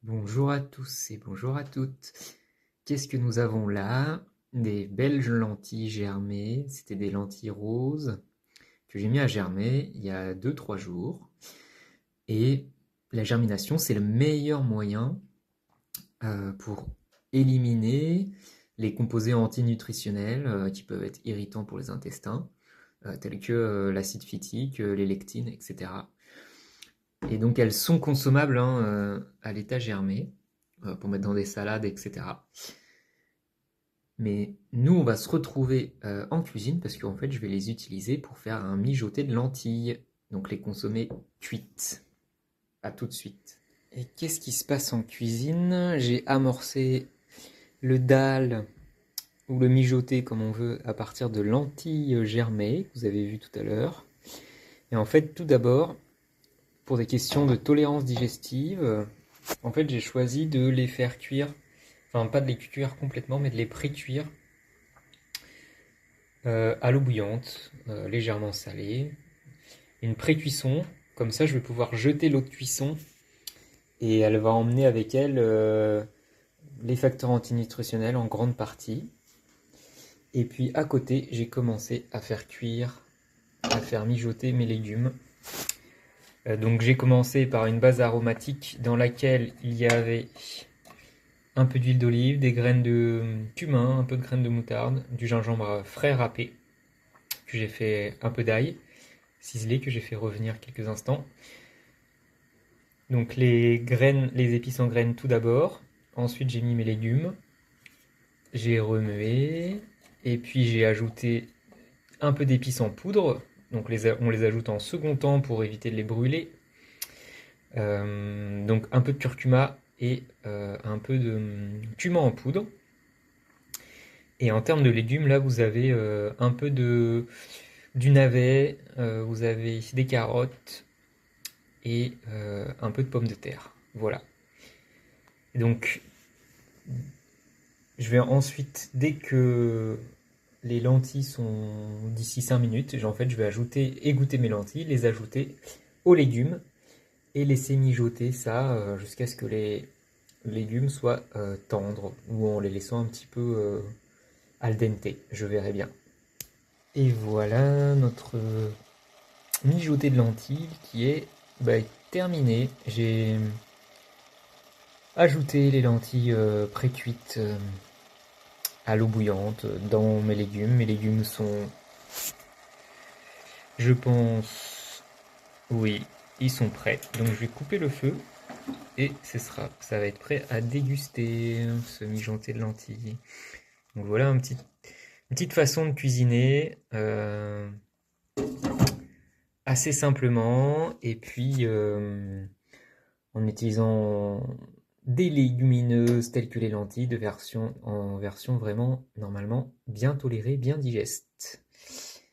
Bonjour à tous et bonjour à toutes. Qu'est-ce que nous avons là? Des belles lentilles germées. C'était des lentilles roses que j'ai mis à germer il y a 2-3 jours. Et la germination, c'est le meilleur moyen pour éliminer les composés antinutritionnels qui peuvent être irritants pour les intestins, tels que l'acide phytique, les lectines, etc. Et donc elles sont consommables à l'état germé, pour mettre dans des salades, etc. Mais nous, on va se retrouver en cuisine parce qu'en fait, je vais les utiliser pour faire un mijoté de lentilles. Donc les consommer cuites. À tout de suite. Et qu'est-ce qui se passe en cuisine? J'ai amorcé le dal ou le mijoté comme on veut à partir de lentilles germées, que vous avez vu tout à l'heure. Et en fait, tout d'abord, pour des questions de tolérance digestive, en fait, j'ai choisi de les faire cuire, enfin pas de les cuire complètement, mais de les pré-cuire à l'eau bouillante, légèrement salée. Une pré-cuisson, comme ça je vais pouvoir jeter l'eau de cuisson et elle va emmener avec elle les facteurs antinutritionnels en grande partie. Et puis à côté, j'ai commencé à faire cuire, à faire mijoter mes légumes. Donc j'ai commencé par une base aromatique dans laquelle il y avait un peu d'huile d'olive, des graines de cumin, un peu de graines de moutarde, du gingembre frais râpé, que j'ai fait un peu d'ail ciselé, que j'ai fait revenir quelques instants. Donc les graines, les épices en graines tout d'abord. Ensuite j'ai mis mes légumes. J'ai remué. Et puis j'ai ajouté un peu d'épices en poudre. Donc on les ajoute en second temps pour éviter de les brûler. Donc un peu de curcuma et un peu de cumin en poudre. Et en termes de légumes, là vous avez un peu du navet, vous avez des carottes et un peu de pommes de terre. Voilà. Et donc je vais ensuite, dès que les lentilles sont d'ici 5 minutes, en fait, je vais ajouter, égoutter mes lentilles, les ajouter aux légumes et laisser mijoter ça jusqu'à ce que les légumes soient tendres ou en les laissant un petit peu al dente, je verrai bien. Et voilà notre mijoté de lentilles qui est terminé. J'ai ajouté les lentilles pré-cuites à l'eau bouillante dans mes légumes. Mes légumes sont, je pense, oui, ils sont prêts. Donc je vais couper le feu et ça va être prêt à déguster ce mijoté de lentilles. Donc voilà une petite façon de cuisiner assez simplement et puis en utilisant des légumineuses telles que les lentilles en version vraiment normalement bien tolérée, bien digeste.